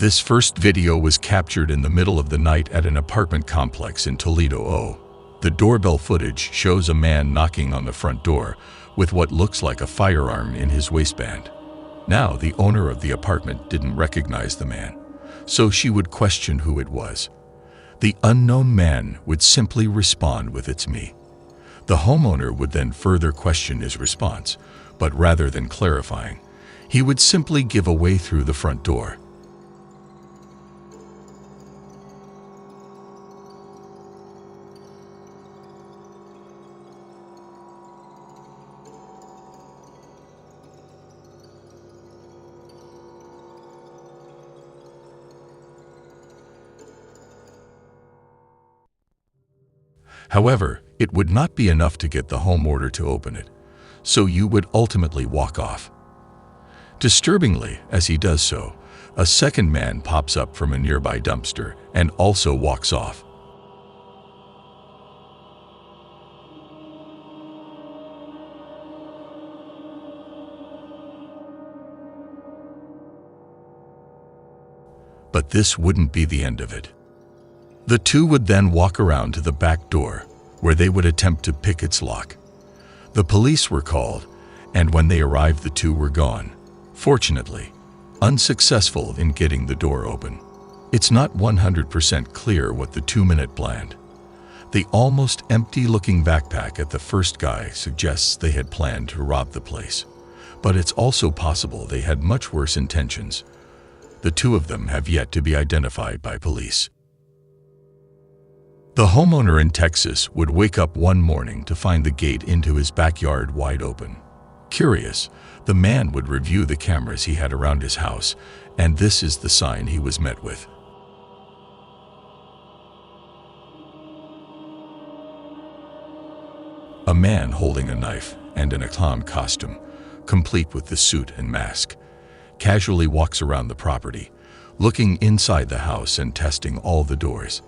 This first video was captured in the middle of the night at an apartment complex in Toledo, Ohio. The doorbell footage shows a man knocking on the front door with what looks like a firearm in his waistband. Now, the owner of the apartment didn't recognize the man, so she would question who it was. The unknown man would simply respond with "It's me." The homeowner would then further question his response, but rather than clarifying, he would simply give away through the front door. However, it would not be enough to get the homeowner to open it, so you would ultimately walk off. Disturbingly, as he does so, a second man pops up from a nearby dumpster and also walks off. But this wouldn't be the end of it. The two would then walk around to the back door, where they would attempt to pick its lock. The police were called, and when they arrived, the two were gone, fortunately, unsuccessful in getting the door open. It's not 100% clear what the 2-minute planned. The almost empty-looking backpack at the first guy suggests they had planned to rob the place, but it's also possible they had much worse intentions. The two of them have yet to be identified by police. The homeowner in Texas would wake up one morning to find the gate into his backyard wide open. Curious, the man would review the cameras he had around his house, and this is the sign he was met with. A man holding a knife and in a clown costume, complete with the suit and mask, casually walks around the property, looking inside the house and testing all the doors.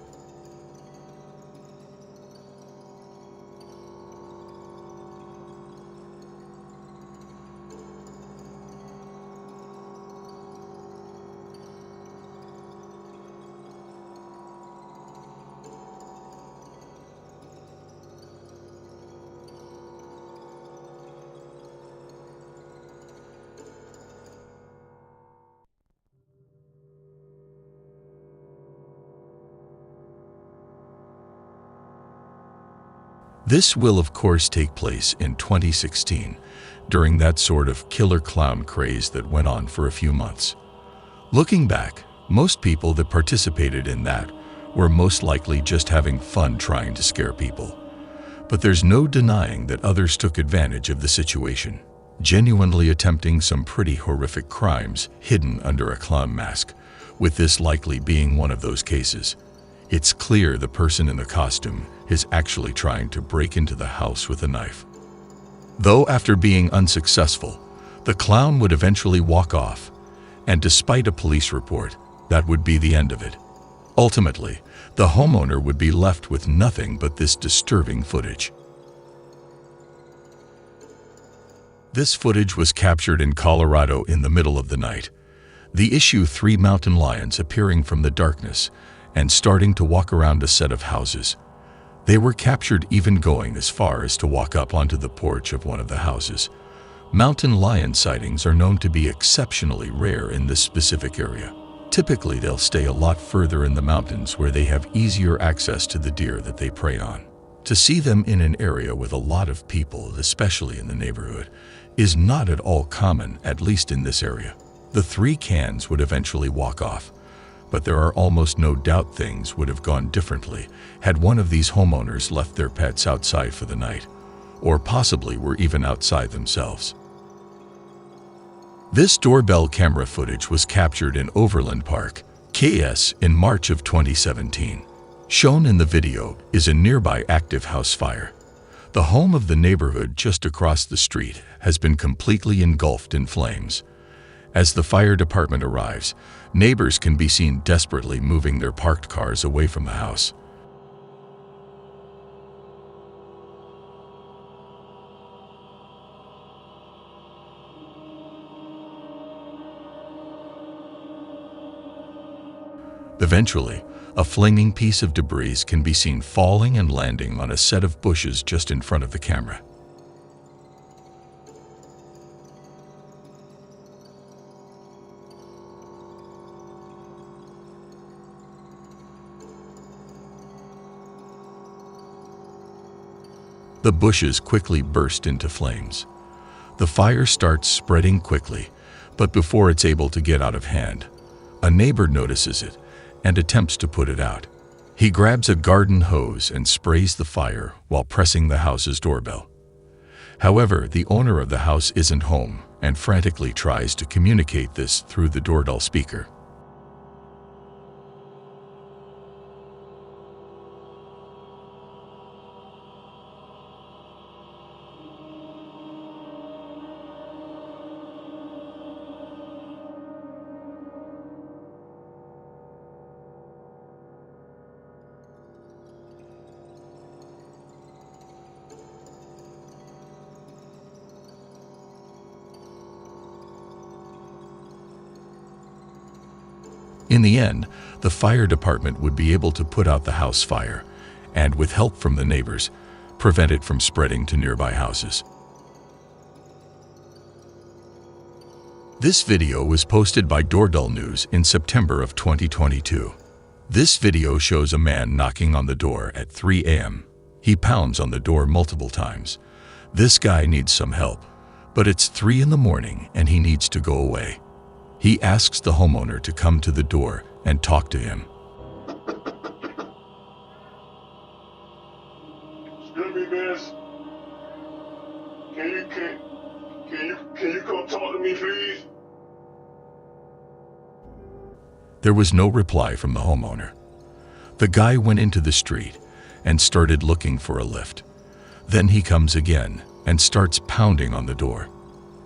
This will of course take place in 2016, during that sort of killer clown craze that went on for a few months. Looking back, most people that participated in that were most likely just having fun trying to scare people. But there's no denying that others took advantage of the situation, genuinely attempting some pretty horrific crimes hidden under a clown mask, with this likely being one of those cases. It's clear the person in the costume is actually trying to break into the house with a knife. Though after being unsuccessful, the clown would eventually walk off, and despite a police report, that would be the end of it. Ultimately, the homeowner would be left with nothing but this disturbing footage. This footage was captured in Colorado in the middle of the night. The issue 3 mountain lions appearing from the darkness and starting to walk around a set of houses. They were captured even going as far as to walk up onto the porch of one of the houses. Mountain lion sightings are known to be exceptionally rare in this specific area. Typically, they'll stay a lot further in the mountains where they have easier access to the deer that they prey on. To see them in an area with a lot of people, especially in the neighborhood, is not at all common, at least in this area. The 3 cans would eventually walk off, but there are almost no doubt things would have gone differently had one of these homeowners left their pets outside for the night, or possibly were even outside themselves. This doorbell camera footage was captured in Overland Park, KS, in March of 2017. Shown in the video is a nearby active house fire. The home of the neighborhood just across the street has been completely engulfed in flames. As the fire department arrives, neighbors can be seen desperately moving their parked cars away from the house. Eventually, a flaming piece of debris can be seen falling and landing on a set of bushes just in front of the camera. The bushes quickly burst into flames. The fire starts spreading quickly, but before it's able to get out of hand, a neighbor notices it and attempts to put it out. He grabs a garden hose and sprays the fire while pressing the house's doorbell. However, the owner of the house isn't home and frantically tries to communicate this through the doorbell speaker. In the end, the fire department would be able to put out the house fire and, with help from the neighbors, prevent it from spreading to nearby houses. This video was posted by Doorbell News in September of 2022. This video shows a man knocking on the door at 3 a.m. He pounds on the door multiple times. This guy needs some help, but it's 3 in the morning and he needs to go away. He asks the homeowner to come to the door and talk to him. Excuse me, miss. Can you come talk to me, please? There was no reply from the homeowner. The guy went into the street and started looking for a lift. Then he comes again and starts pounding on the door.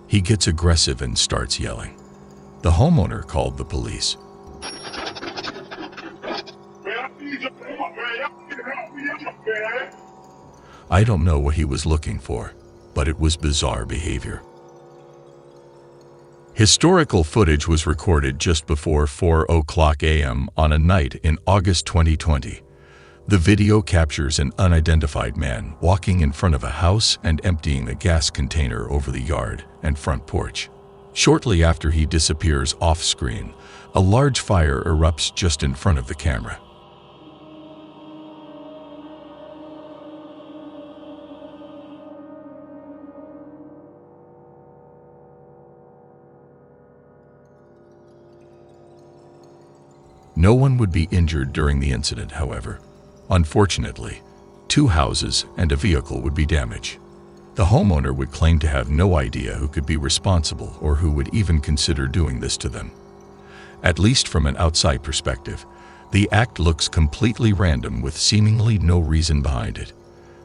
He gets aggressive and starts yelling. The homeowner called the police. I don't know what he was looking for, but it was bizarre behavior. Historical footage was recorded just before 4:00 a.m. on a night in August 2020. The video captures an unidentified man walking in front of a house and emptying a gas container over the yard and front porch. Shortly after he disappears off-screen, a large fire erupts just in front of the camera. No one would be injured during the incident, however. Unfortunately, 2 houses and a vehicle would be damaged. The homeowner would claim to have no idea who could be responsible or who would even consider doing this to them. At least from an outside perspective, the act looks completely random with seemingly no reason behind it,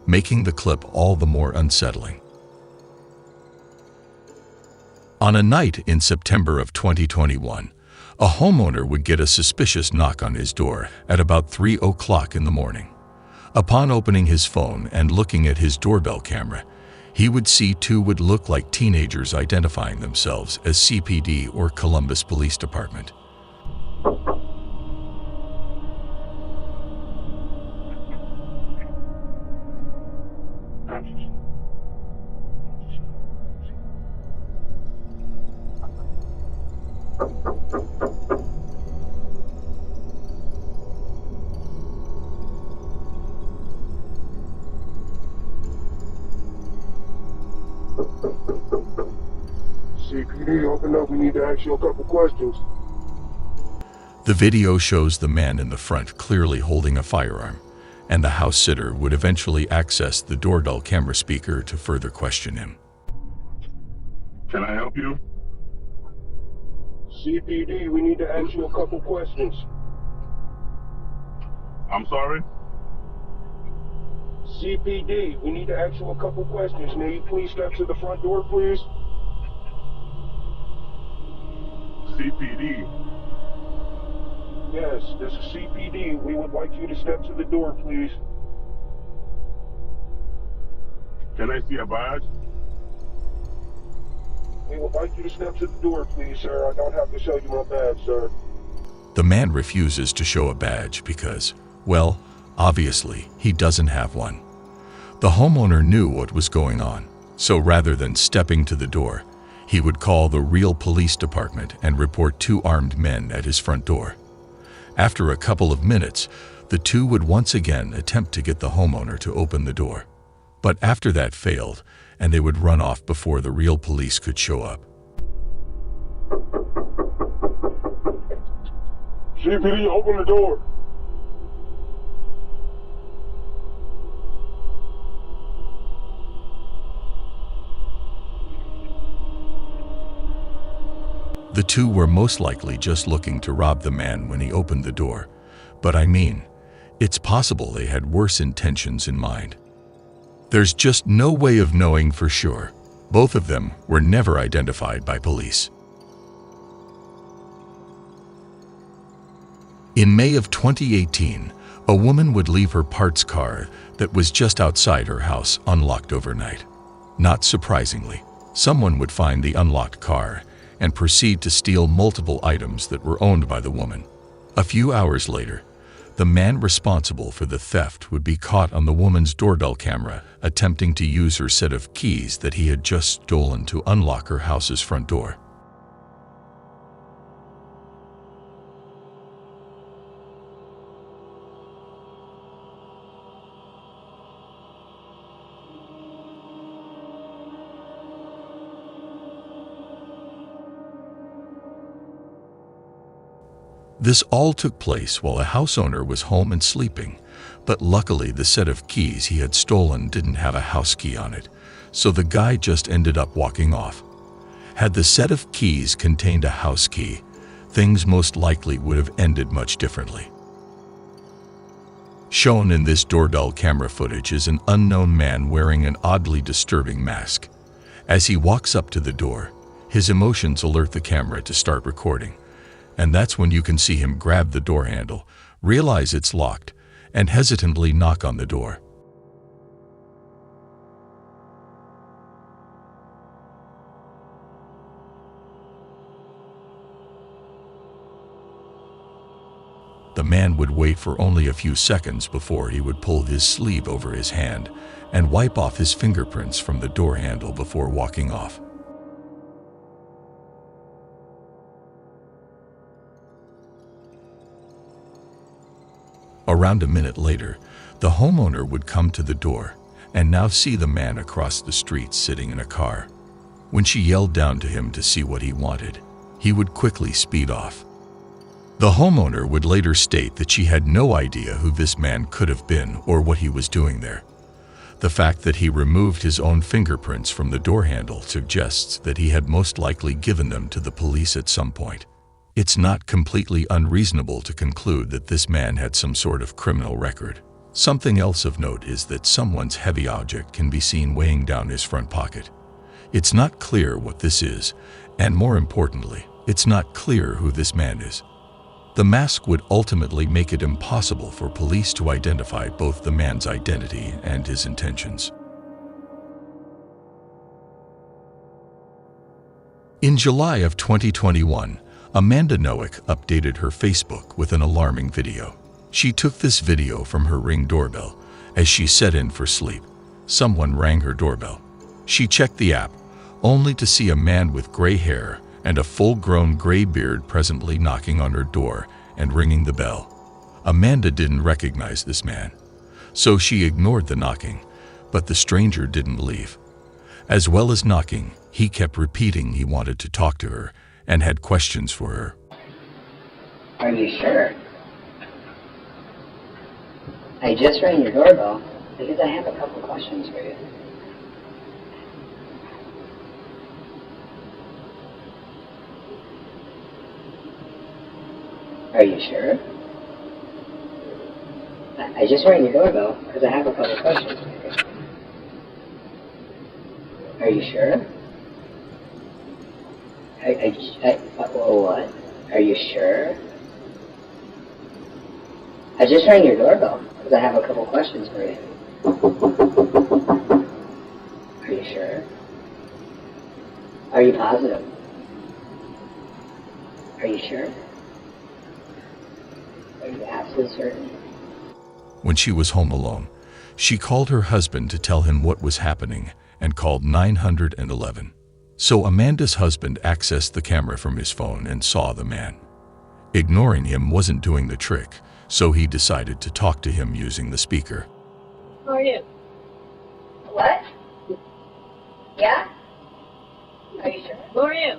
making the clip all the more unsettling. On a night in September of 2021, a homeowner would get a suspicious knock on his door at about 3:00 in the morning. Upon opening his phone and looking at his doorbell camera, he would see 2 would look like teenagers identifying themselves as CPD or Columbus Police Department. CPD, open up. We need to ask you a couple questions. The video shows the man in the front clearly holding a firearm, and the house sitter would eventually access the doorbell camera speaker to further question him. Can I help you? CPD, we need to ask you a couple questions. I'm sorry? CPD, we need to ask you a couple questions. May you please step to the front door, please? CPD. Yes, this is CPD. We would like you to step to the door, please. Can I see a badge? We would like you to step to the door, please, sir. I don't have to show you my badge, sir. The man refuses to show a badge because, well, obviously, he doesn't have one. The homeowner knew what was going on, so rather than stepping to the door, he would call the real police department and report 2 armed men at his front door. After a couple of minutes, the 2 would once again attempt to get the homeowner to open the door. But after that failed, and they would run off before the real police could show up. CPD, open the door. The 2 were most likely just looking to rob the man when he opened the door. But I mean, it's possible they had worse intentions in mind. There's just no way of knowing for sure. Both of them were never identified by police. In May of 2018, a woman would leave her parts car that was just outside her house unlocked overnight. Not surprisingly, someone would find the unlocked car and proceed to steal multiple items that were owned by the woman. A few hours later, the man responsible for the theft would be caught on the woman's doorbell camera attempting to use her set of keys that he had just stolen to unlock her house's front door. This all took place while a house owner was home and sleeping, but luckily the set of keys he had stolen didn't have a house key on it, so the guy just ended up walking off. Had the set of keys contained a house key, things most likely would have ended much differently. Shown in this doorbell camera footage is an unknown man wearing an oddly disturbing mask. As he walks up to the door, his emotions alert the camera to start recording. And that's when you can see him grab the door handle, realize it's locked, and hesitantly knock on the door. The man would wait for only a few seconds before he would pull his sleeve over his hand and wipe off his fingerprints from the door handle before walking off. Around a minute later, the homeowner would come to the door and now see the man across the street sitting in a car. When she yelled down to him to see what he wanted, he would quickly speed off. The homeowner would later state that she had no idea who this man could have been or what he was doing there. The fact that he removed his own fingerprints from the door handle suggests that he had most likely given them to the police at some point. It's not completely unreasonable to conclude that this man had some sort of criminal record. Something else of note is that someone's heavy object can be seen weighing down his front pocket. It's not clear what this is, and more importantly, it's not clear who this man is. The mask would ultimately make it impossible for police to identify both the man's identity and his intentions. In July of 2021, Amanda Noack updated her Facebook with an alarming video. She took this video from her Ring doorbell. As she set in for sleep, someone rang her doorbell. She checked the app, only to see a man with gray hair and a full-grown gray beard presently knocking on her door and ringing the bell. Amanda didn't recognize this man, so she ignored the knocking, but the stranger didn't leave. As well as knocking, he kept repeating he wanted to talk to her and had questions for her. Are you sure? I just rang your doorbell because I have a couple questions for you. Are you sure? I just rang your doorbell because I have a couple questions for you. Are you sure? What? Are you sure? I just rang your doorbell because I have a couple questions for you. Are you sure? Are you positive? Are you sure? Are you absolutely certain? When she was home alone, she called her husband to tell him what was happening and called 911. So Amanda's husband accessed the camera from his phone and saw the man. Ignoring him wasn't doing the trick, so he decided to talk to him using the speaker. How are you? What? Yeah? Are you sure? Who are you?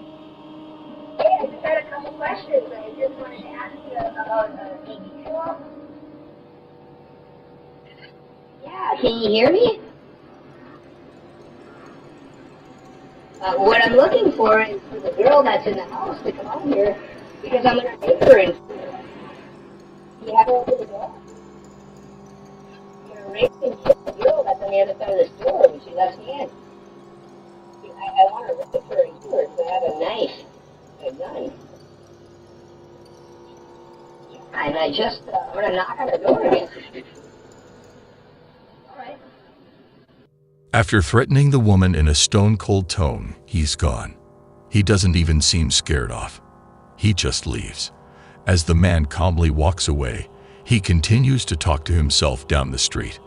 Hey, I just had a couple questions. I just wanted to ask you about the TV show. Yeah, can you hear me? What I'm looking for is for the girl that's in the house to come out here because I'm going to take her in. You have her open the door? You're raping the girl that's on the other side of the store when she lets me in. I want to rape her and kill her because I have a knife, a gun. Yeah, and I'm going to knock on her door again. All right. After threatening the woman in a stone-cold tone, he's gone. He doesn't even seem scared off. He just leaves. As the man calmly walks away, he continues to talk to himself down the street.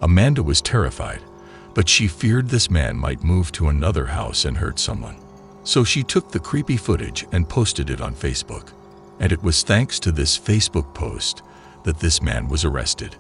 Amanda was terrified, but she feared this man might move to another house and hurt someone. So she took the creepy footage and posted it on Facebook. And it was thanks to this Facebook post that this man was arrested.